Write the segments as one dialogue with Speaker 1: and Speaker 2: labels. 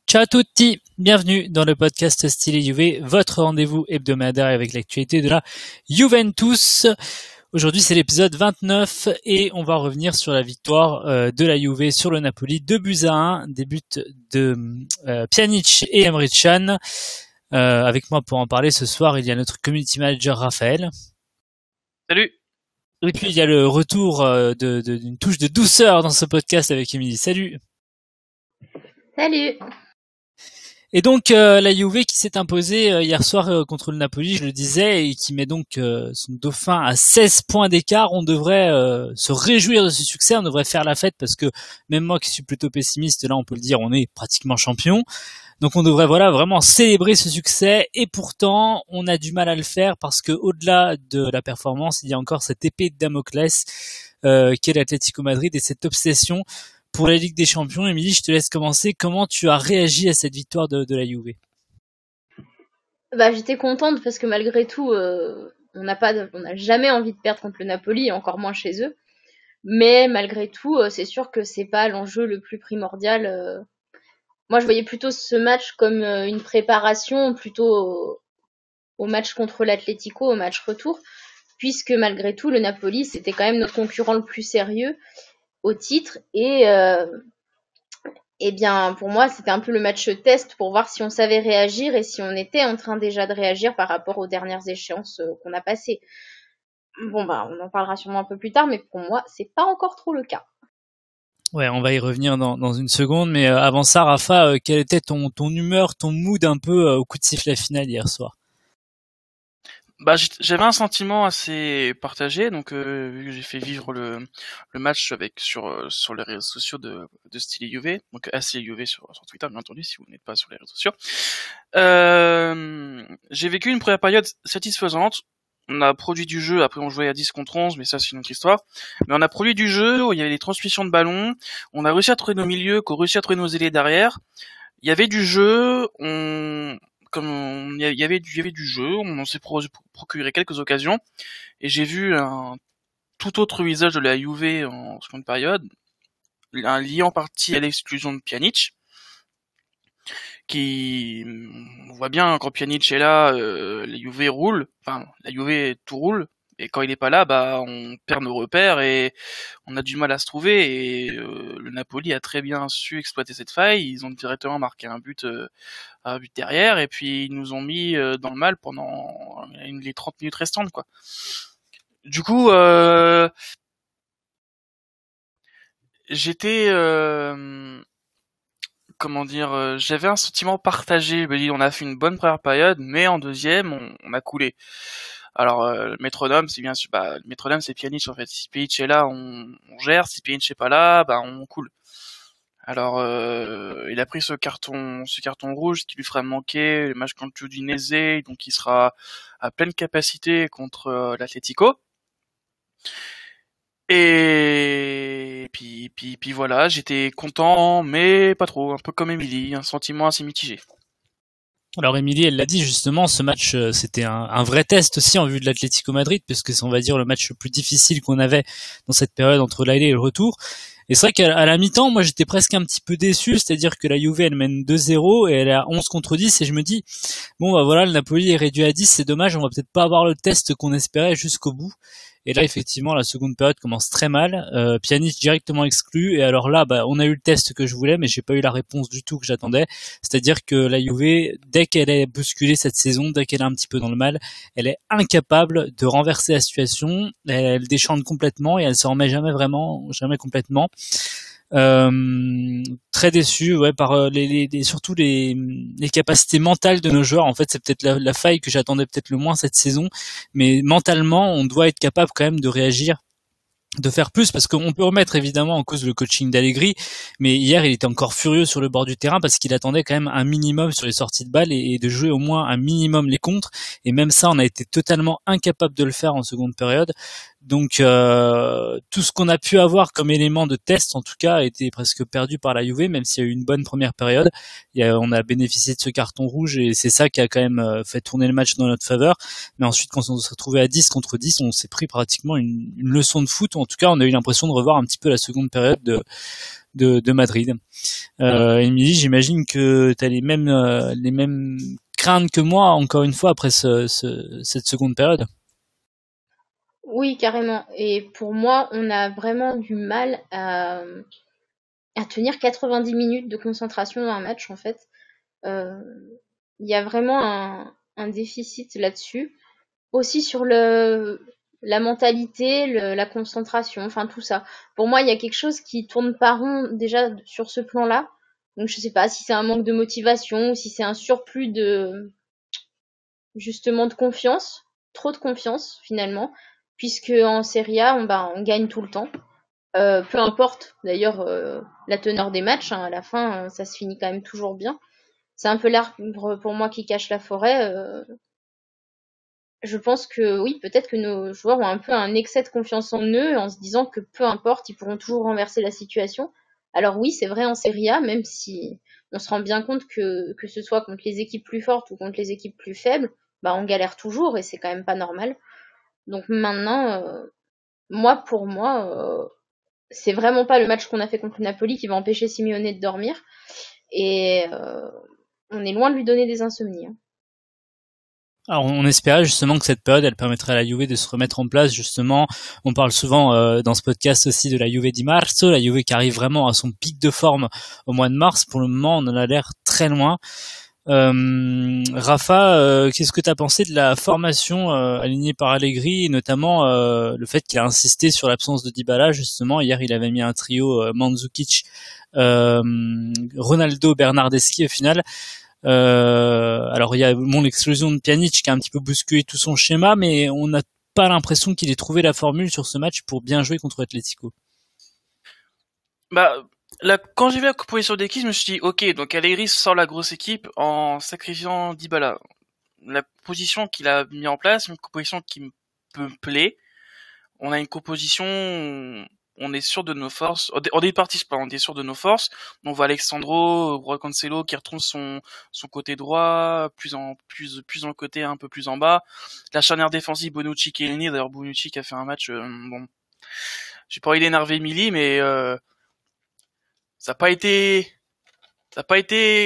Speaker 1: Ciao à tutti, bienvenue dans le podcast Style Juve, votre rendez-vous hebdomadaire avec l'actualité de la Juventus. Aujourd'hui c'est l'épisode 29 et on va revenir sur la victoire de la Juve sur le Napoli, 2-1, des buts de Pjanic et Emre Can. Avec moi pour en parler ce soir, il y a notre community manager Raphaël.
Speaker 2: Salut.
Speaker 1: Et puis il y a le retour d'une touche de douceur dans ce podcast avec Émilie. Salut.
Speaker 3: Salut.
Speaker 1: Et donc la Juve qui s'est imposée hier soir contre le Napoli, je le disais, et qui met donc son dauphin à 16 points d'écart. On devrait se réjouir de ce succès, on devrait faire la fête parce que même moi qui suis plutôt pessimiste, là on peut le dire, on est pratiquement champion. Donc on devrait vraiment célébrer ce succès, et pourtant on a du mal à le faire parce que au-delà de la performance, il y a encore cette épée de Damoclès qu'est l'Atlético Madrid et cette obsession pour la Ligue des Champions. Émilie, je te laisse commencer. Comment tu as réagi à cette victoire de la Juve ?
Speaker 3: J'étais contente parce que malgré tout, on n'a jamais envie de perdre contre le Napoli, et encore moins chez eux. Mais malgré tout, c'est sûr que c'est pas l'enjeu le plus primordial. Moi, je voyais plutôt ce match comme une préparation plutôt au match contre l'Atlético, au match retour, puisque malgré tout, le Napoli, c'était quand même notre concurrent le plus sérieux au titre, et bien pour moi c'était un peu le match test pour voir si on savait réagir et si on était en train déjà de réagir par rapport aux dernières échéances qu'on a passées. On en parlera sûrement un peu plus tard, mais pour moi c'est pas encore trop le cas.
Speaker 1: Ouais, on va y revenir dans une seconde, mais avant ça, Rafa, quelle était ton humeur, ton mood un peu au coup de sifflet final hier soir ?
Speaker 2: J'avais un sentiment assez partagé, donc vu que j'ai fait vivre le match sur les réseaux sociaux de Style Juve, donc assez Juve sur Twitter bien entendu si vous n'êtes pas sur les réseaux sociaux. J'ai vécu une première période satisfaisante. On a produit du jeu, après on jouait à 10 contre 11, mais ça c'est une autre histoire. Mais on a produit du jeu où il y avait des transmissions de ballon, on a réussi à trouver nos milieux, qu'on a réussi à trouver nos ailiers derrière. Il y avait du jeu, il y avait du jeu, on s'est procuré quelques occasions, et j'ai vu un tout autre visage de la Juve en seconde période, lié en partie à l'exclusion de Pjanic, on voit bien quand Pjanic est là, la Juve roule, enfin la Juve tout roule, et quand il est pas là, on perd nos repères et on a du mal à se trouver, et le Napoli a très bien su exploiter cette faille. Ils ont directement marqué un but derrière, et puis ils nous ont mis dans le mal pendant les 30 minutes restantes, quoi. Du coup, j'étais j'avais un sentiment partagé. Je me dis, on a fait une bonne première période, mais en deuxième on a coulé. Alors le métronome, c'est bien sûr, le métronome c'est Pjanic en fait. Si Pjanic est là, on gère. Si Pjanic est pas là, on coule. Alors il a pris ce carton rouge qui lui fera manquer le match contre l'Udinese, donc il sera à pleine capacité contre l'Atlético. Et puis voilà, j'étais content, mais pas trop, un peu comme Émilie, un sentiment assez mitigé.
Speaker 1: Alors Émilie, elle l'a dit justement, ce match c'était un vrai test aussi en vue de l'Atlético Madrid, puisque c'est, on va dire, le match le plus difficile qu'on avait dans cette période entre l'aller et le retour. Et c'est vrai qu'à la mi-temps, moi j'étais presque un petit peu déçu, c'est-à-dire que la Juve elle mène 2-0 et elle est à 11 contre 10, et je me dis voilà, le Napoli est réduit à 10, c'est dommage, on va peut-être pas avoir le test qu'on espérait jusqu'au bout. Et là, effectivement, la seconde période commence très mal. Pjanic directement exclu. Et alors là, on a eu le test que je voulais, mais j'ai pas eu la réponse du tout que j'attendais. C'est-à-dire que la Juve, dès qu'elle est bousculée cette saison, dès qu'elle est un petit peu dans le mal, elle est incapable de renverser la situation. Elle déchante complètement et elle se remet jamais complètement. Très déçu par surtout les capacités mentales de nos joueurs. En fait, c'est peut-être la faille que j'attendais peut-être le moins cette saison, mais mentalement on doit être capable quand même de réagir, de faire plus, parce qu'on peut remettre évidemment en cause le coaching d'Allegri, mais hier il était encore furieux sur le bord du terrain parce qu'il attendait quand même un minimum sur les sorties de balles et de jouer au moins un minimum les contres, et même ça on a été totalement incapable de le faire en seconde période. Donc tout ce qu'on a pu avoir comme élément de test en tout cas a été presque perdu par la Juve, même s'il y a eu une bonne première période. On a bénéficié de ce carton rouge et c'est ça qui a quand même fait tourner le match dans notre faveur. Mais ensuite, quand on s'est retrouvé à 10 contre 10, on s'est pris pratiquement une leçon de foot, ou en tout cas on a eu l'impression de revoir un petit peu la seconde période de Madrid. Émilie, j'imagine que tu as les mêmes craintes que moi, encore une fois, après cette seconde période.
Speaker 3: Oui, carrément. Et pour moi, on a vraiment du mal à tenir 90 minutes de concentration dans un match, en fait. Il y a vraiment un déficit là-dessus. Aussi sur la mentalité, la concentration, enfin tout ça. Pour moi, il y a quelque chose qui tourne pas rond déjà sur ce plan-là. Donc je sais pas si c'est un manque de motivation ou si c'est un surplus justement de confiance, trop de confiance finalement, puisque en Serie A, on gagne tout le temps. Peu importe d'ailleurs la teneur des matchs, hein, à la fin, ça se finit quand même toujours bien. C'est un peu l'arbre pour moi qui cache la forêt. Je pense que oui, peut-être que nos joueurs ont un peu un excès de confiance en eux, en se disant que peu importe, ils pourront toujours renverser la situation. Alors oui, c'est vrai en Serie A, même si on se rend bien compte que ce soit contre les équipes plus fortes ou contre les équipes plus faibles, on galère toujours et c'est quand même pas normal. Donc maintenant, pour moi, c'est vraiment pas le match qu'on a fait contre le Napoli qui va empêcher Simeone de dormir. Et on est loin de lui donner des insomnies. Hein.
Speaker 1: Alors on espérait justement que cette période elle permettrait à la Juve de se remettre en place. Justement, on parle souvent dans ce podcast aussi de la Juve di Marzo, la Juve qui arrive vraiment à son pic de forme au mois de mars. Pour le moment, on en a l'air très loin. Rafa, qu'est-ce que tu as pensé de la formation alignée par Allegri, et notamment le fait qu'il a insisté sur l'absence de Dybala justement. Hier, il avait mis un trio Mandzukic, Ronaldo, Bernardeschi au final. Alors il y a l'exclusion de Pjanic qui a un petit peu bousculé tout son schéma, mais on n'a pas l'impression qu'il ait trouvé la formule sur ce match pour bien jouer contre Atletico.
Speaker 2: Quand j'ai vu la composition d'équipe, je me suis dit, ok, donc Allegri sort la grosse équipe en sacrifiant Dybala. La position qu'il a mis en place, une composition qui me plaît. On a une composition, on est sûr de nos forces. On est parti, on est sûr de nos forces. On voit Alexandro Cancelo qui retrouve son côté droit, plus en le côté un peu plus en bas. La charnière défensive Bonucci Chiellini, d'ailleurs Bonucci qui a fait un match j'ai pas envie d'énerver Emily, mais ça a pas été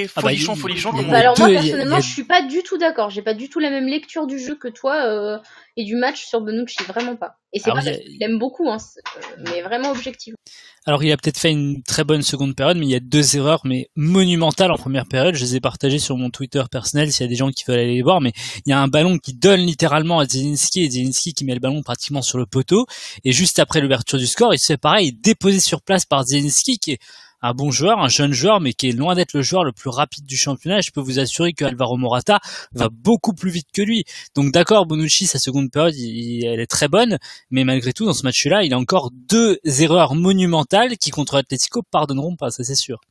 Speaker 2: folichon comme on dit.
Speaker 3: Alors moi personnellement, je suis pas du tout d'accord. J'ai pas du tout la même lecture du jeu que toi et du match sur Bonucci, vraiment pas. Et c'est pas parce que je l'aime beaucoup, hein, mais vraiment objectivement.
Speaker 1: Alors il a peut-être fait une très bonne seconde période, mais il y a 2 erreurs mais monumentales en première période. Je les ai partagées sur mon Twitter personnel s'il y a des gens qui veulent aller les voir, mais il y a un ballon qui donne littéralement à Zielinski et Zielinski qui met le ballon pratiquement sur le poteau, et juste après l'ouverture du score, il se fait pareil, déposé sur place par Zielinski qui est un bon joueur, un jeune joueur, mais qui est loin d'être le joueur le plus rapide du championnat. Je peux vous assurer que Alvaro Morata va beaucoup plus vite que lui. Donc d'accord, Bonucci, sa seconde période, elle est très bonne, mais malgré tout, dans ce match-là, il a encore 2 erreurs monumentales qui, contre Atletico, pardonneront pas, ça c'est sûr.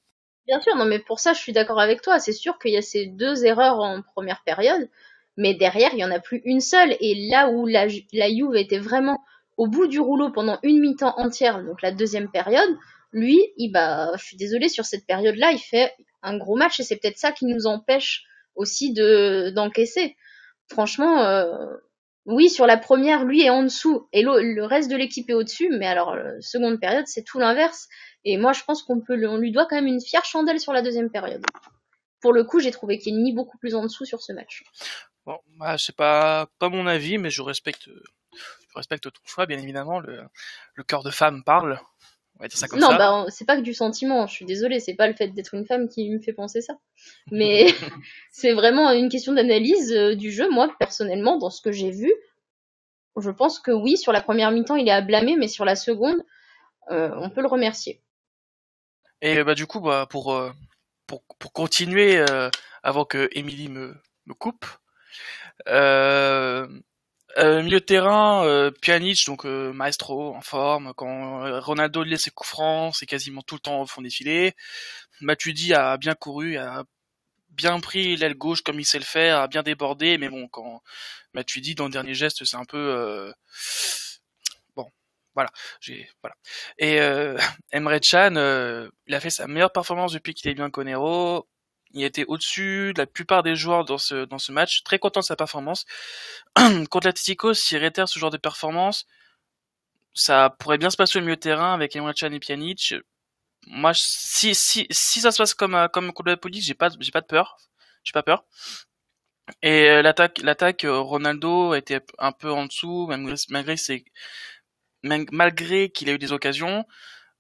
Speaker 3: Bien sûr, non mais pour ça, je suis d'accord avec toi. C'est sûr qu'il y a ces 2 erreurs en première période, mais derrière, il y en a plus une seule. Et là où la Juve était vraiment au bout du rouleau pendant une mi-temps entière, donc la deuxième période, lui, je suis désolée, sur cette période-là, il fait un gros match et c'est peut-être ça qui nous empêche aussi d'encaisser. Franchement, oui, sur la première, lui est en dessous et le reste de l'équipe est au-dessus, mais alors, seconde période, c'est tout l'inverse. Et moi, je pense on lui doit quand même une fière chandelle sur la deuxième période. Pour le coup, j'ai trouvé qu'il est mis beaucoup plus en dessous sur ce match.
Speaker 2: Bon, c'est pas mon avis, mais je respecte ton choix, bien évidemment. Le cœur de femme parle. On va dire ça comme ça.
Speaker 3: Non, c'est pas que du sentiment. Je suis désolée, c'est pas le fait d'être une femme qui me fait penser ça. Mais c'est vraiment une question d'analyse du jeu. Moi, personnellement, dans ce que j'ai vu, je pense que oui, sur la première mi-temps, il est à blâmer, mais sur la seconde, on peut le remercier.
Speaker 2: Et du coup, pour continuer avant que Émilie me coupe, milieu de terrain, Pjanic, donc maestro en forme. Quand Ronaldo laisse ses coups francs, c'est quasiment tout le temps au fond des filets. Matuidi a bien couru, a bien pris l'aile gauche comme il sait le faire, a bien débordé, mais bon, quand Matuidi dans le dernier geste, c'est un peu voilà. Et Emre Can, il a fait sa meilleure performance depuis qu'il est bien Conero. Il était au-dessus de la plupart des joueurs dans ce match. Très content de sa performance. Contre l'Atlético, s'il réitère ce genre de performance, ça pourrait bien se passer au milieu de terrain avec Emre Can et Pjanic. moi, si ça se passe comme contre la police, j'ai pas de peur. J'ai pas peur. Et l'attaque, Ronaldo était un peu en dessous, malgré qu'il a eu des occasions.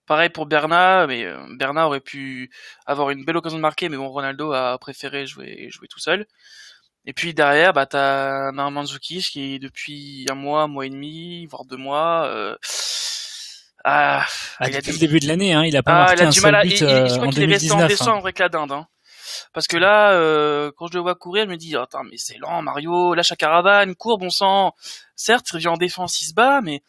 Speaker 2: Pareil pour Bernat, mais Bernat aurait pu avoir une belle occasion de marquer, mais bon, Ronaldo a préféré jouer tout seul. Et puis derrière, bah t'as un Mandzukic qui depuis un mois et demi, voire 2 mois,
Speaker 1: depuis le début de l'année, hein, il a pas marqué un seul but
Speaker 2: je crois
Speaker 1: en
Speaker 2: qu'il est resté en
Speaker 1: 2019.
Speaker 2: décembre avec la dinde. Hein. Parce que là, quand je le vois courir, je me dis, attends, mais c'est lent, Mario, lâche la caravane, cours, bon sang. Certes, il revient en défense, il se bat, mais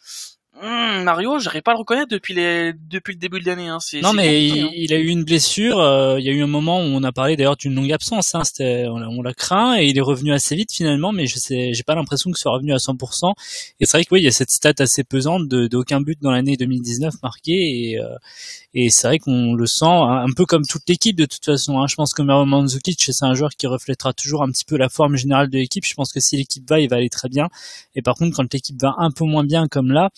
Speaker 2: Mario, j'arrive pas à le reconnaître depuis le début de l'année. Hein.
Speaker 1: Non,
Speaker 2: c'est
Speaker 1: mais
Speaker 2: compliqué, hein.
Speaker 1: il a eu une blessure. Il y a eu un moment où on a parlé d'ailleurs d'une longue absence. Hein, on l'a craint et il est revenu assez vite finalement, mais j'ai pas l'impression que ce soit revenu à 100%. Et c'est vrai que oui, il y a cette stat assez pesante d'aucun but dans l'année 2019 marqué et c'est vrai qu'on le sent un peu comme toute l'équipe de toute façon. Hein. Je pense que Mario Mandzukic, c'est un joueur qui reflètera toujours un petit peu la forme générale de l'équipe. Je pense que si l'équipe va, il va aller très bien. Et par contre, quand l'équipe va un peu moins bien comme là,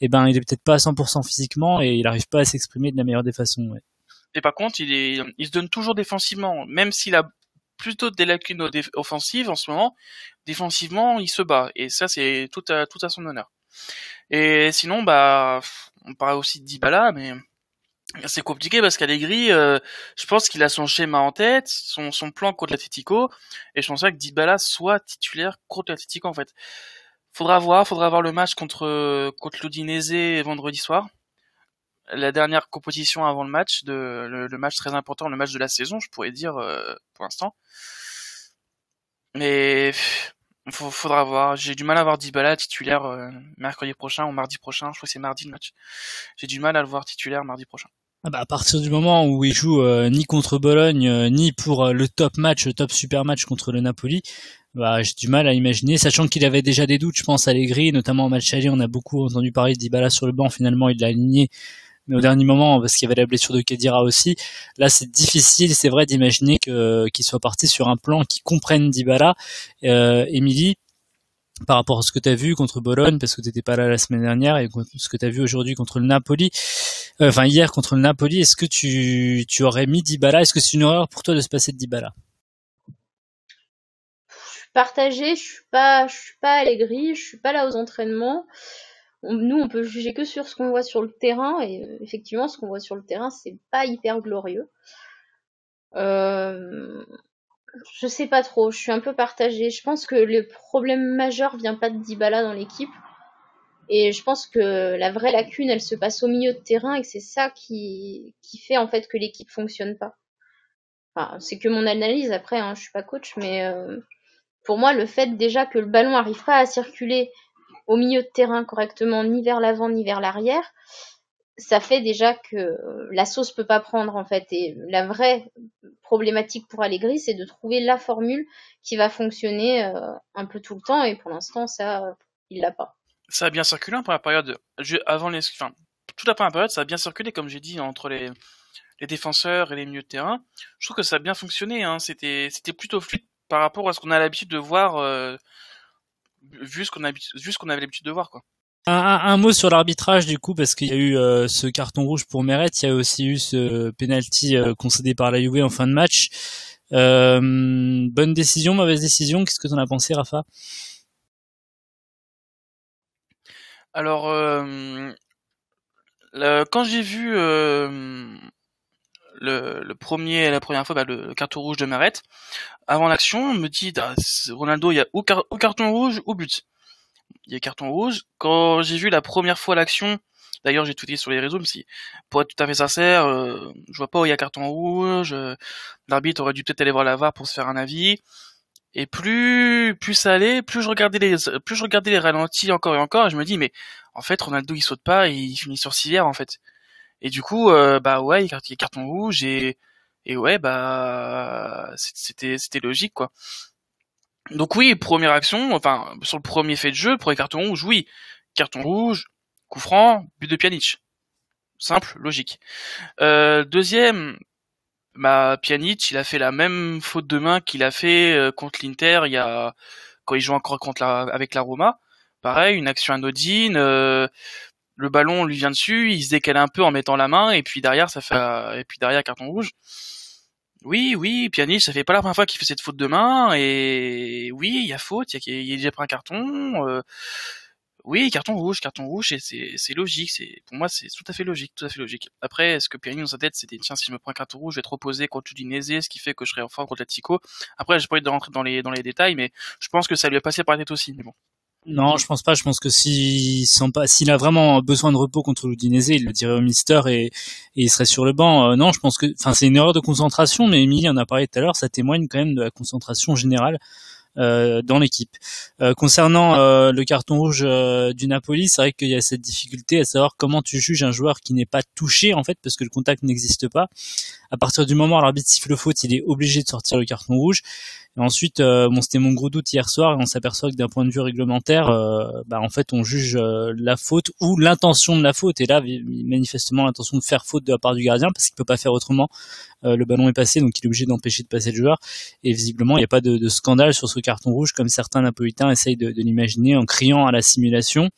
Speaker 1: eh ben, il est peut-être pas à 100% physiquement et il arrive pas à s'exprimer de la meilleure des façons. Ouais.
Speaker 2: Et par contre, il se donne toujours défensivement, même s'il a plutôt des lacunes offensives en ce moment. Défensivement, il se bat et ça, c'est tout à son honneur. Et sinon, bah, on parle aussi de Dybala, mais c'est compliqué parce qu'Allegri, je pense qu'il a son schéma en tête, son plan contre l'Atlético, et je pense pas que Dybala soit titulaire contre l'Atlético en fait. Faudra voir le match contre l'Udinese vendredi soir. La dernière composition avant le match, le match très important, le match de la saison, je pourrais dire pour l'instant. Mais faudra voir. J'ai du mal à voir Dybala titulaire mercredi prochain ou mardi prochain. Je crois que c'est mardi le match. J'ai du mal à le voir titulaire mardi prochain.
Speaker 1: Ah bah à partir du moment où il joue ni contre Bologne ni pour le top super match contre le Napoli, bah j'ai du mal à imaginer, sachant qu'il avait déjà des doutes, je pense à Allegri, notamment en match aller, on a beaucoup entendu parler de Dybala sur le banc, finalement il l'a aligné, mais au dernier moment parce qu'il y avait la blessure de Khedira aussi. Là c'est difficile, c'est vrai d'imaginer qu'il soit parti sur un plan qui comprenne Dybala. Émilie, par rapport à ce que tu as vu contre Bologne, parce que tu n'étais pas là la semaine dernière, et ce que tu as vu aujourd'hui contre le Napoli, hier contre le Napoli, est-ce que tu aurais mis Dybala? Est-ce que c'est une erreur pour toi de se passer de Dybala?
Speaker 3: Je suis partagée, je suis pas Allegri, je suis pas là aux entraînements. Nous, on peut juger que sur ce qu'on voit sur le terrain, et effectivement, ce qu'on voit sur le terrain, c'est pas hyper glorieux. Je sais pas trop, je suis un peu partagée. Je pense que le problème majeur vient pas de Dybala dans l'équipe. Et je pense que la vraie lacune, elle se passe au milieu de terrain et que c'est ça qui fait en fait que l'équipe fonctionne pas. Enfin, c'est que mon analyse après, hein, je suis pas coach, mais pour moi, le fait déjà que le ballon arrive pas à circuler au milieu de terrain correctement, ni vers l'avant ni vers l'arrière, ça fait déjà que la sauce peut pas prendre en fait. Et la vraie problématique pour Allegri, c'est de trouver la formule qui va fonctionner un peu tout le temps. Et pour l'instant, ça, il l'a pas.
Speaker 2: Ça a bien circulé pendant la période, toute la première période, ça a bien circulé, comme j'ai dit, entre les défenseurs et les milieux de terrain. Je trouve que ça a bien fonctionné, hein. C'était plutôt fluide par rapport à ce qu'on a l'habitude de voir, vu ce qu'on avait l'habitude de voir, quoi.
Speaker 1: Un mot sur l'arbitrage du coup, parce qu'il y a eu ce carton rouge pour Meret, il y a aussi eu ce penalty concédé par la Juve en fin de match. Bonne décision, mauvaise décision, qu'est-ce que t'en as pensé, Rafa?
Speaker 2: Alors, quand j'ai vu la première fois le carton rouge de Meret, avant l'action, on me dit Ronaldo, il y a ou carton rouge ou but. Il y a carton rouge. Quand j'ai vu la première fois l'action, d'ailleurs j'ai tweeté sur les réseaux, mais pour être tout à fait sincère, je vois pas où il y a carton rouge. L'arbitre aurait dû peut-être aller voir la VAR pour se faire un avis. Et plus ça allait, plus je regardais les ralentis encore et encore, et je me dis mais en fait Ronaldo il saute pas et il finit sur civière en fait. Et du coup bah ouais, il y a carton rouge et ouais bah c'était logique quoi. Donc oui, première action, enfin sur le premier fait de jeu, premier carton rouge, oui. Carton rouge, coup franc, but de Pjanic. Simple, logique. Deuxième, bah Pjanic, il a fait la même faute de main qu'il a fait contre l'Inter quand il joue encore avec la Roma. Pareil, une action anodine. le ballon lui vient dessus, il se décale un peu en mettant la main, et puis derrière carton rouge. Oui, Pjanic, ça fait pas la première fois qu'il fait cette faute de main, et oui, il y a faute, il a déjà pris un carton, oui, carton rouge, et c'est logique, pour moi, c'est tout à fait logique. Après, est-ce que Pjanic, dans sa tête, c'était, tiens, si je me prends un carton rouge, je vais être opposé contre l'Udinese, ce qui fait que je serai en forme contre l'Atlético. Après, j'ai pas envie de rentrer dans les détails, mais je pense que ça lui a passé par la tête aussi, mais bon.
Speaker 1: Non, je pense pas. Je pense que s'il a vraiment besoin de repos contre l'Udinese, il le dirait au Mister et il serait sur le banc. Non, je pense que, enfin, c'est une erreur de concentration, mais Émilie en a parlé tout à l'heure, ça témoigne quand même de la concentration générale dans l'équipe. Concernant le carton rouge du Napoli, c'est vrai qu'il y a cette difficulté à savoir comment tu juges un joueur qui n'est pas touché en fait, parce que le contact n'existe pas. À partir du moment où l'arbitre siffle faute, il est obligé de sortir le carton rouge. Et ensuite, c'était mon gros doute hier soir, et on s'aperçoit que d'un point de vue réglementaire, en fait, on juge la faute ou l'intention de la faute. Et là, manifestement, l'intention de faire faute de la part du gardien, parce qu'il peut pas faire autrement. Le ballon est passé, donc il est obligé d'empêcher de passer le joueur. Et visiblement, il n'y a pas de scandale sur ce carton rouge, comme certains napolitains essayent de l'imaginer en criant à la simulation.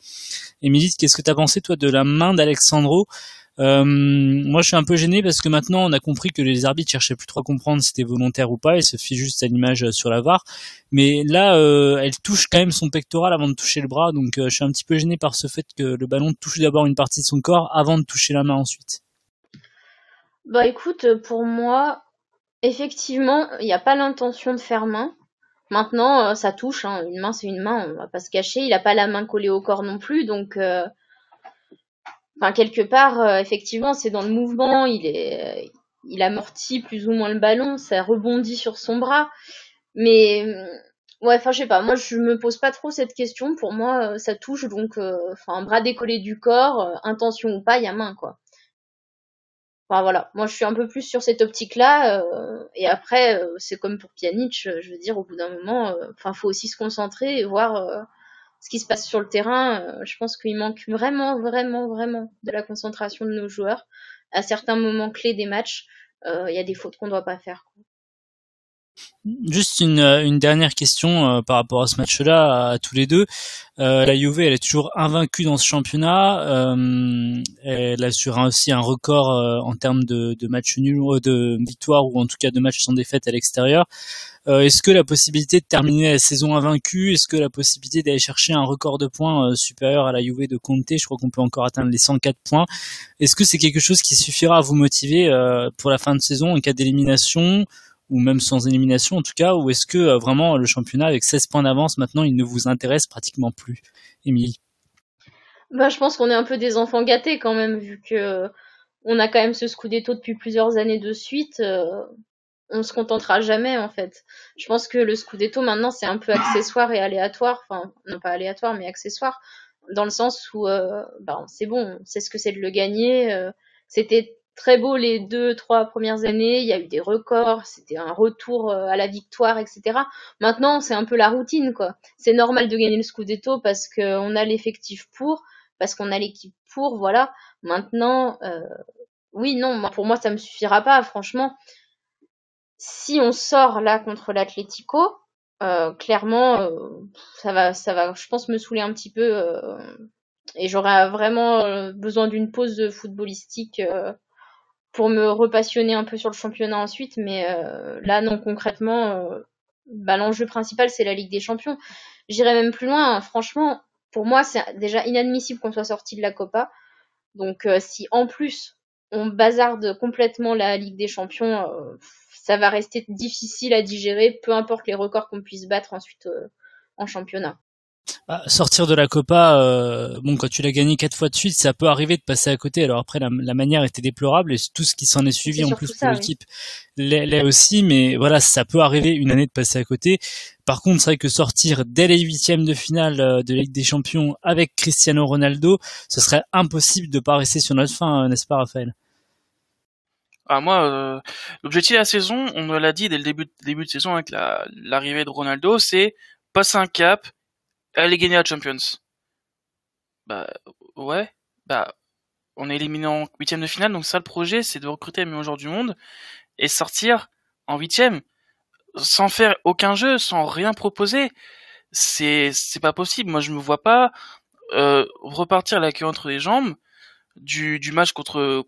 Speaker 1: Émilie, qu'est-ce que tu as pensé, toi, de la main d'Alexandro? Moi je suis un peu gêné parce que maintenant on a compris que les arbitres cherchaient plus trop à comprendre si c'était volontaire ou pas, ils se fient juste à l'image sur la VAR, mais là elle touche quand même son pectoral avant de toucher le bras, donc je suis un petit peu gêné par ce fait que le ballon touche d'abord une partie de son corps avant de toucher la main ensuite.
Speaker 3: Bah écoute, pour moi, effectivement, il n'y a pas l'intention de faire main. Maintenant, ça touche, hein. Une main c'est une main, on va pas se cacher, il a pas la main collée au corps non plus, donc quelque part, effectivement, c'est dans le mouvement, il amortit plus ou moins le ballon, ça rebondit sur son bras. Mais ouais, je sais pas, moi je me pose pas trop cette question. Pour moi, ça touche, donc un bras décollé du corps, intention ou pas, il y a main, quoi. Enfin voilà, moi je suis un peu plus sur cette optique-là. Et après, c'est comme pour Pjanic, je veux dire, au bout d'un moment, faut aussi se concentrer et voir ce qui se passe sur le terrain. Je pense qu'il manque vraiment, vraiment, vraiment de la concentration de nos joueurs. À certains moments clés des matchs, il y a des fautes qu'on doit pas faire, quoi.
Speaker 1: Juste une dernière question par rapport à ce match-là à tous les deux. La Juve, elle est toujours invaincue dans ce championnat. Elle assure aussi un record en termes de matchs nuls, de victoires ou en tout cas de matchs sans défaite à l'extérieur. Est-ce que la possibilité de terminer la saison invaincue, est-ce que la possibilité d'aller chercher un record de points supérieur à la Juve de Conte, je crois qu'on peut encore atteindre les 104 points, est-ce que c'est quelque chose qui suffira à vous motiver pour la fin de saison en cas d'élimination, ou même sans élimination en tout cas, ou est-ce que vraiment le championnat avec 16 points d'avance maintenant il ne vous intéresse pratiquement plus, Émilie?
Speaker 3: Je pense qu'on est un peu des enfants gâtés quand même, vu que on a quand même ce Scudetto depuis plusieurs années de suite. On se contentera jamais en fait. Je pense que le Scudetto maintenant c'est un peu accessoire et aléatoire, enfin non pas aléatoire mais accessoire, dans le sens où c'est bon, on sait ce que c'est de le gagner. C'était très beau les 2-3 premières années, il y a eu des records, c'était un retour à la victoire, etc. Maintenant c'est un peu la routine, quoi. C'est normal de gagner le Scudetto parce qu'on a l'effectif pour, parce qu'on a l'équipe pour, voilà. Maintenant, oui, non, pour moi ça me suffira pas, franchement. Si on sort là contre l'Atlético, clairement, ça va, je pense, me saouler un petit peu, et j'aurais vraiment besoin d'une pause footballistique pour me repassionner un peu sur le championnat ensuite. Mais là, non, concrètement, l'enjeu principal, c'est la Ligue des Champions. J'irais même plus loin, hein. Franchement, pour moi, c'est déjà inadmissible qu'on soit sorti de la Copa. Donc, si en plus on bazarde complètement la Ligue des Champions, ça va rester difficile à digérer, peu importe les records qu'on puisse battre ensuite en championnat.
Speaker 1: Sortir de la Copa, quand tu l'as gagné 4 fois de suite, ça peut arriver de passer à côté. Alors après, la manière était déplorable et tout ce qui s'en est suivi en plus pour l'équipe l'est aussi. Mais voilà, ça peut arriver une année de passer à côté. Par contre, c'est vrai que sortir dès les 8e de finale de Ligue des Champions avec Cristiano Ronaldo, ce serait impossible de pas rester sur notre fin, n'est-ce pas, Raphaël?
Speaker 2: Moi, l'objectif de la saison, on me l'a dit dès le début de saison avec l'arrivée de Ronaldo, c'est passer un cap, aller gagner la Champions. Ouais, on est éliminé en 8e de finale, donc ça le projet, c'est de recruter les meilleurs joueurs du monde et sortir en 8e sans faire aucun jeu, sans rien proposer. C'est pas possible. Moi, je me vois pas repartir la queue entre les jambes du match contre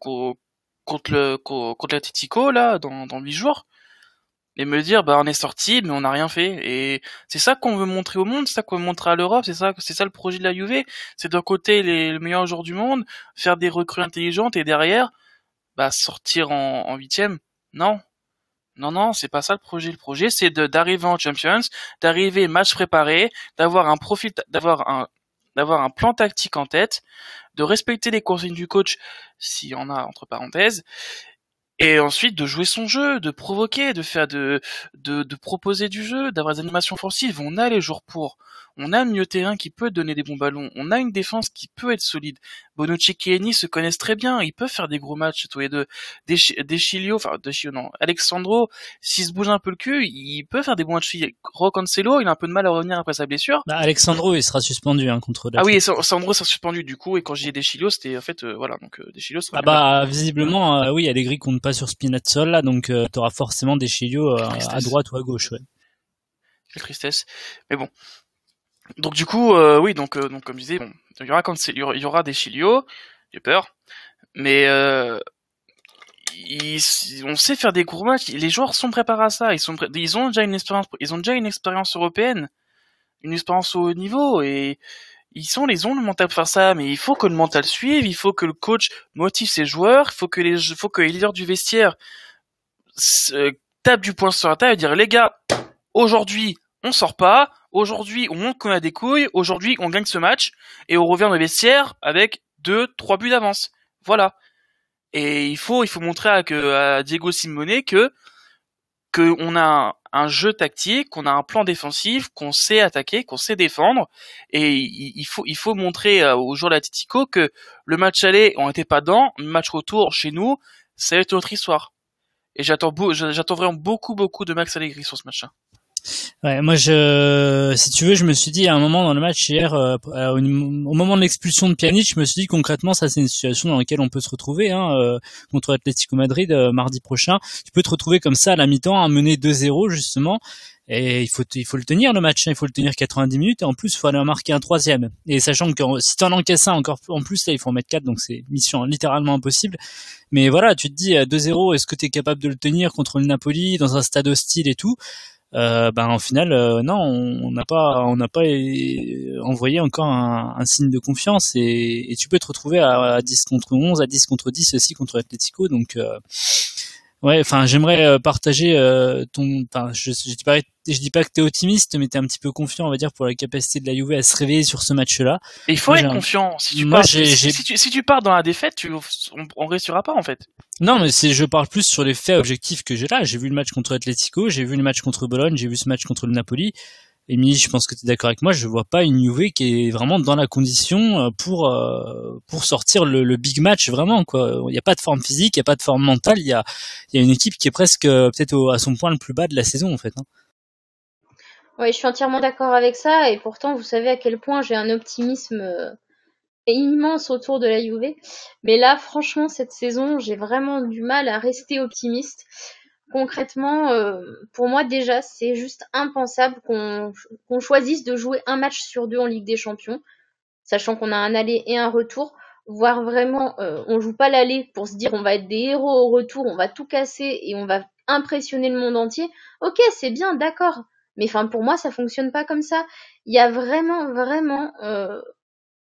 Speaker 2: l'Atlético là dans 8 jours et me dire on est sorti mais on n'a rien fait, et c'est ça qu'on veut montrer au monde, c'est ça qu'on veut montrer à l'Europe, c'est ça le projet de la Juve, c'est d'un côté les meilleurs joueurs du monde, faire des recrues intelligentes et derrière sortir en huitième. Non, c'est pas ça le projet. Le projet, c'est d'arriver en Champions, d'arriver match préparé, d'avoir un profil, d'avoir un plan tactique en tête, de respecter les consignes du coach, s'il y en a entre parenthèses, et ensuite de jouer son jeu, de provoquer, de proposer du jeu, d'avoir des animations offensives. On a les joueurs pour. On a un milieu terrain qui peut donner des bons ballons. On a une défense qui peut être solide. Bonucci et Eni se connaissent très bien. Ils peuvent faire des gros matchs tous les deux. Alexandro, s'il se bouge un peu le cul, il peut faire des bons matchs. Cancelo, il a un peu de mal à revenir après sa blessure.
Speaker 1: Alexandro, il sera suspendu contre.
Speaker 2: Ah oui, Alexandro sera suspendu du coup. Et quand j'ai De Chilio, c'était en fait De Chilio sera.
Speaker 1: Visiblement, oui, Allegri compte pas sur Spinazzola, donc t'auras forcément De Chilio à droite ou à gauche. Ouais.
Speaker 2: Quelle tristesse. Mais bon. Donc du coup, oui, donc comme je disais, il y aura des Chilio, j'ai peur, mais on sait faire des gros matchs. Les joueurs sont préparés à ça. Ils ont déjà une expérience européenne, une expérience au haut niveau, et ils ont le mental pour faire ça. Mais il faut que le mental suive, il faut que le coach motive ses joueurs, il faut que les leaders du vestiaire tapent du poing sur la table et dire les gars, aujourd'hui on sort pas, aujourd'hui on montre qu'on a des couilles, aujourd'hui on gagne ce match, et on revient dans le vestiaire avec 2-3 buts d'avance. Voilà. Et il faut montrer à Diego Simeone que on a un jeu tactique, qu'on a un plan défensif, qu'on sait attaquer, qu'on sait défendre, et il faut montrer aux joueurs de l'Atlético que le match aller, on n'était pas dedans, le match retour chez nous, ça va être notre histoire. Et j'attends vraiment beaucoup de Max Allegri sur ce match-là.
Speaker 1: Ouais, moi si tu veux, je me suis dit à un moment dans le match hier, au moment de l'expulsion de Pjanic, je me suis dit concrètement ça c'est une situation dans laquelle on peut se retrouver contre l'Atlético Madrid mardi prochain. Tu peux te retrouver comme ça à la mi-temps, à mener 2-0 justement, et il faut le tenir le match, il faut le tenir 90 minutes, et en plus il faut aller en marquer un troisième. Et sachant que si tu en encaisses un encore en plus là, il faut en mettre 4, donc c'est mission littéralement impossible. Mais voilà, tu te dis 2-0, est-ce que tu es capable de le tenir contre le Napoli dans un stade hostile et tout? Au final non, on n'a pas envoyé encore un signe de confiance, et tu peux te retrouver à 10 contre 11, à 10 contre 10 aussi contre l'Atlético, donc ouais, enfin j'aimerais partager je dis pas que t'es optimiste, mais t'es un petit peu confiant, on va dire, pour la capacité de la Juve à se réveiller sur ce match-là.
Speaker 2: Et il faut être confiant. Si tu pars dans la défaite, on réussira pas en fait.
Speaker 1: Non, mais je parle plus sur les faits objectifs que j'ai là. J'ai vu le match contre l'Atlético, j'ai vu le match contre Bologne, j'ai vu ce match contre le Napoli. Émilie, je pense que tu es d'accord avec moi, je vois pas une Juve qui est vraiment dans la condition pour sortir le big match vraiment, quoi. Il y a pas de forme physique, il y a pas de forme mentale, il y a une équipe qui est presque peut-être à son point le plus bas de la saison en fait.
Speaker 3: Oui, je suis entièrement d'accord avec ça, et pourtant vous savez à quel point j'ai un optimisme immense autour de la Juve. Mais là, franchement, cette saison, j'ai vraiment du mal à rester optimiste. Concrètement, pour moi déjà, c'est juste impensable qu'on choisisse de jouer un match sur 2 en Ligue des Champions, sachant qu'on a un aller et un retour, voire vraiment, on joue pas l'aller pour se dire on va être des héros au retour, on va tout casser et on va impressionner le monde entier. Ok, c'est bien, d'accord, mais enfin pour moi ça fonctionne pas comme ça. Il y a vraiment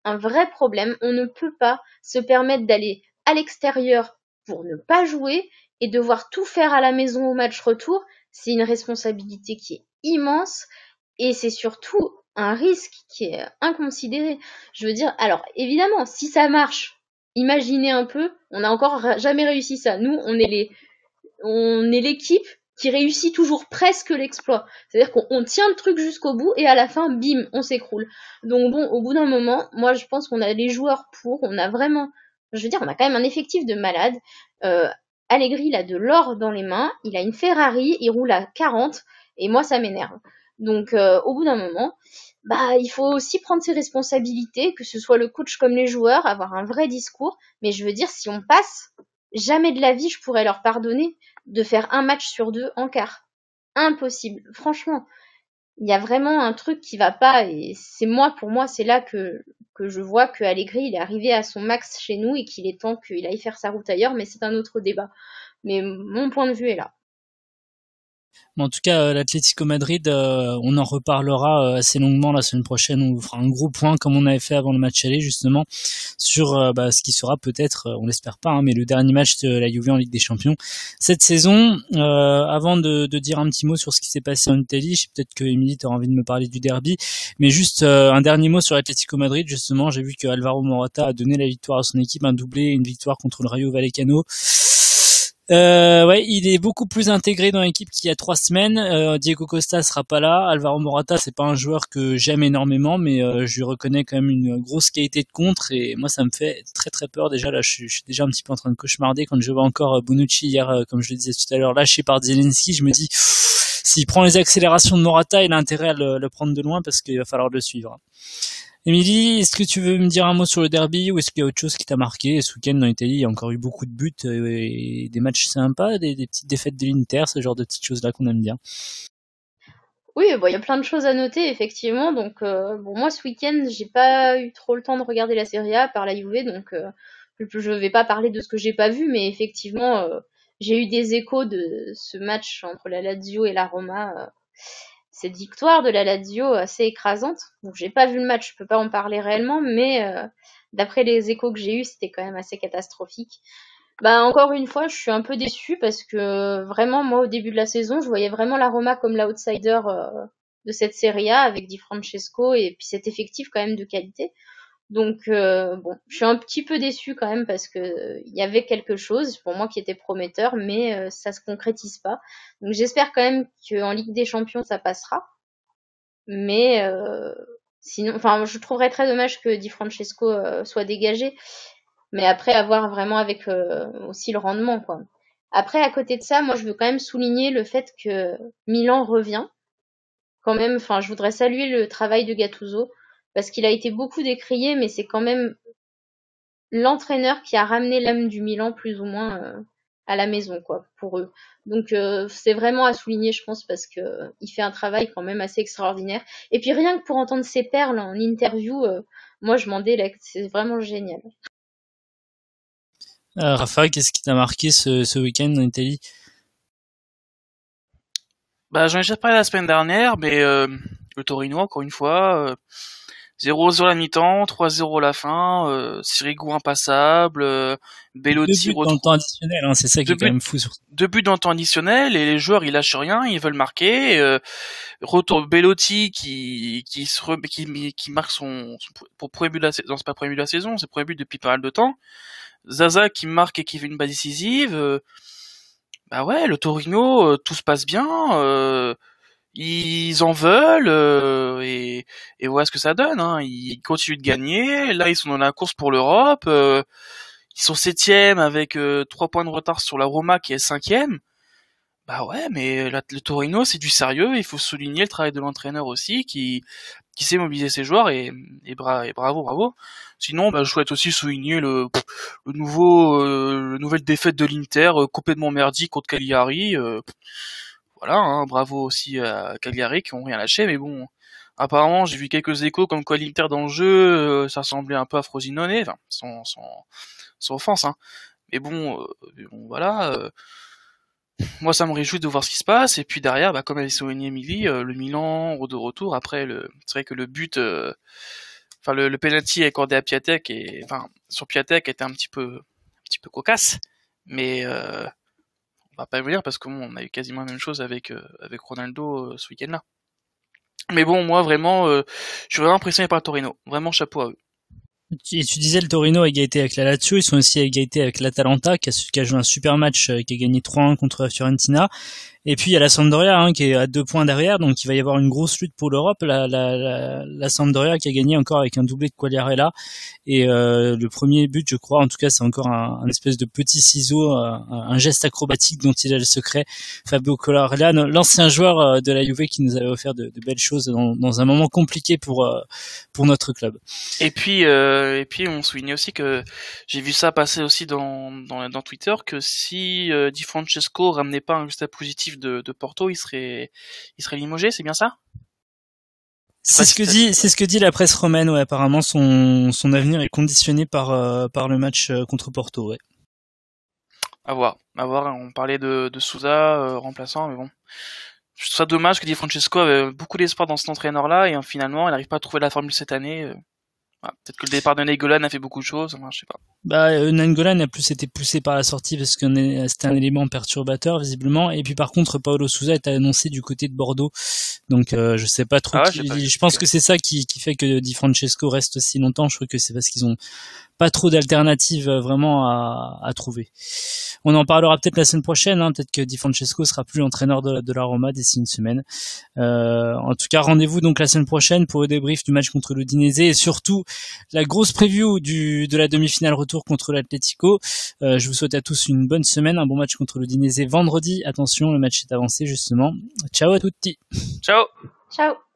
Speaker 3: un vrai problème. On ne peut pas se permettre d'aller à l'extérieur pour ne pas jouer et devoir tout faire à la maison au match retour. C'est une responsabilité qui est immense, et c'est surtout un risque qui est inconsidéré. Je veux dire, alors évidemment, si ça marche, imaginez un peu, on n'a encore jamais réussi ça. Nous, on est l'équipe qui réussit toujours presque l'exploit. C'est-à-dire qu'on tient le truc jusqu'au bout et à la fin, bim, on s'écroule. Donc bon, au bout d'un moment, moi je pense qu'on a les joueurs pour, on a vraiment, je veux dire, on a quand même un effectif de malade. Allegri, il a de l'or dans les mains, il a une Ferrari, il roule à 40, et moi ça m'énerve. Donc au bout d'un moment, il faut aussi prendre ses responsabilités, que ce soit le coach comme les joueurs, avoir un vrai discours. Mais je veux dire, si on passe, jamais de la vie je pourrais leur pardonner de faire un match sur 2 en quart. Impossible. Franchement, il y a vraiment un truc qui va pas, et pour moi, c'est là que que je vois que Allegri il est arrivé à son max chez nous et qu'il est temps qu'il aille faire sa route ailleurs, mais c'est un autre débat. Mais mon point de vue est là.
Speaker 1: Mais en tout cas, l'Atlético Madrid, on en reparlera assez longuement la semaine prochaine. On vous fera un gros point comme on avait fait avant le match aller justement sur ce qui sera peut-être, on l'espère pas, hein, mais le dernier match de la Juve en Ligue des Champions cette saison. Avant de dire un petit mot sur ce qui s'est passé en Italie, je sais peut-être que Émilie t'aura envie de me parler du derby, mais juste un dernier mot sur l'Atlético Madrid. Justement, j'ai vu que Alvaro Morata a donné la victoire à son équipe, un doublé, une victoire contre le Rayo Vallecano. Ouais, il est beaucoup plus intégré dans l'équipe qu'il y a 3 semaines. Diego Costa sera pas là. Alvaro Morata, c'est pas un joueur que j'aime énormément, mais je lui reconnais quand même une grosse qualité de contre, et moi ça me fait très très peur. Déjà là, je suis déjà un petit peu en train de cauchemarder quand je vois encore Bonucci hier, comme je le disais tout à l'heure, lâché par Zielinski. Je me dis, s'il prend les accélérations de Morata, il a intérêt à le prendre de loin parce qu'il va falloir le suivre. Émilie, est-ce que tu veux me dire un mot sur le derby, ou est-ce qu'il y a autre chose qui t'a marqué? Ce week-end dans l'Italie, il y a encore eu beaucoup de buts et des matchs sympas, des petites défaites de l'Inter, ce genre de petites choses-là qu'on aime bien.
Speaker 3: Oui, il y a plein de choses à noter, effectivement. Donc, moi, ce week-end, j'ai pas eu trop le temps de regarder la Serie A par la Juve, donc je vais pas parler de ce que j'ai pas vu, mais effectivement, j'ai eu des échos de ce match entre la Lazio et la Roma. Cette victoire de la Lazio assez écrasante. Donc j'ai pas vu le match, je peux pas en parler réellement, mais d'après les échos que j'ai eus, c'était quand même assez catastrophique. Encore une fois, je suis un peu déçue parce que vraiment, moi, au début de la saison, je voyais vraiment la Roma comme l'outsider de cette Serie A avec Di Francesco et puis cet effectif quand même de qualité. Donc je suis un petit peu déçue quand même parce que il y avait quelque chose pour moi qui était prometteur, mais ça se concrétise pas. Donc j'espère quand même qu'en Ligue des Champions ça passera. Mais sinon, enfin, je trouverais très dommage que Di Francesco soit dégagé. Mais après, à voir vraiment avec aussi le rendement, quoi. Après, à côté de ça, moi, je veux quand même souligner le fait que Milan revient. Quand même, enfin, je voudrais saluer le travail de Gattuso parce qu'il a été beaucoup décrié, mais c'est quand même l'entraîneur qui a ramené l'âme du Milan plus ou moins à la maison, quoi, pour eux. Donc c'est vraiment à souligner, je pense, parce que il fait un travail quand même assez extraordinaire. Et puis rien que pour entendre ses perles en interview, moi je m'en délecte, c'est vraiment génial.
Speaker 1: Rafa, qu'est-ce qui t'a marqué ce week-end en Italie?
Speaker 2: J'en ai déjà parlé la semaine dernière, mais le Torino, encore une fois, 0-0 la mi-temps, 3-0 la fin, Sirigu impassable, Belotti
Speaker 1: 2 buts dans le temps additionnel, hein, c'est ça qui est quand même fou.
Speaker 2: 2 buts dans le temps additionnel, et les joueurs ils lâchent rien, ils veulent marquer. Retour Belotti qui marque son pour premier but de la saison, c'est pas premier but de la saison, c'est premier but depuis pas mal de temps. Zaza qui marque et qui fait une balle décisive. Ouais, le Torino, tout se passe bien. Ils en veulent et voilà ce que ça donne. Hein. Ils continuent de gagner. Là, ils sont dans la course pour l'Europe. Ils sont 7e avec 3 points de retard sur la Roma qui est 5e. Ouais, mais le Torino, c'est du sérieux. Il faut souligner le travail de l'entraîneur aussi qui sait mobiliser ses joueurs et bravo. Sinon, je souhaite aussi souligner le nouvelle défaite de l'Inter complètement merdique contre Cagliari. Voilà, hein, bravo aussi à Cagliari qui ont rien lâché, mais bon, apparemment j'ai vu quelques échos comme quoi l'Inter dans le jeu, ça ressemblait un peu à Frosinone, enfin sans offense, hein. Mais bon, voilà. Moi ça me réjouit de voir ce qui se passe, et puis derrière, comme avait souligné Emily, le Milan de retour. Après, c'est vrai que le but, le penalty accordé à Piatek et sur Piatek était un petit peu cocasse, mais on va pas le dire parce qu'on a eu quasiment la même chose avec Ronaldo ce week-end-là. Mais bon, moi vraiment, je suis vraiment impressionné par le Torino. Vraiment chapeau à eux.
Speaker 1: Et tu disais le Torino a égalité avec la Lazio, ils sont aussi à égalité avec l'Atalanta qui a joué un super match, qui a gagné 3-1 contre la Fiorentina. Et puis il y a la Sampdoria qui est à 2 points derrière, donc il va y avoir une grosse lutte pour l'Europe. La Sampdoria qui a gagné encore avec un doublé de Quagliarella, et le premier but, je crois, en tout cas c'est encore un espèce de petit ciseau, un geste acrobatique dont il a le secret, Fabio Quagliarella, l'ancien joueur de la Juve qui nous avait offert de belles choses dans un moment compliqué pour notre club.
Speaker 2: Et puis on souligne aussi que j'ai vu ça passer aussi dans Twitter, que si Di Francesco ramenait pas un résultat positif de Porto, il serait limogé, c'est bien ça?
Speaker 1: C'est ce que dit la presse romaine. Ouais, apparemment son avenir est conditionné par le match contre Porto. Ouais.
Speaker 2: À voir. On parlait de Sousa remplaçant, mais bon. Je trouve ça dommage que Di Francesco avait beaucoup d'espoir dans cet entraîneur-là et finalement il n'arrive pas à trouver la formule cette année. Voilà. Peut-être que le départ de Nainggolan a fait beaucoup de choses, je sais pas.
Speaker 1: Nainggolan a plus été poussé par la sortie parce que c'était un élément perturbateur visiblement, et puis par contre Paulo Sousa est annoncé du côté de Bordeaux, donc je sais pas trop. Je pense que c'est ça qui fait que Di Francesco reste si longtemps. Je crois que c'est parce qu'ils ont pas trop d'alternatives vraiment à trouver. On en parlera peut-être la semaine prochaine, hein. Peut-être que Di Francesco sera plus entraîneur de la Roma d'ici une semaine. En tout cas, rendez-vous donc la semaine prochaine pour le débrief du match contre l'Udinese et surtout la grosse preview de la demi-finale retour contre l'Atlético. Je vous souhaite à tous une bonne semaine, un bon match contre l'Udinese vendredi. Attention, le match est avancé justement. Ciao à tutti.
Speaker 2: Ciao.
Speaker 3: Ciao.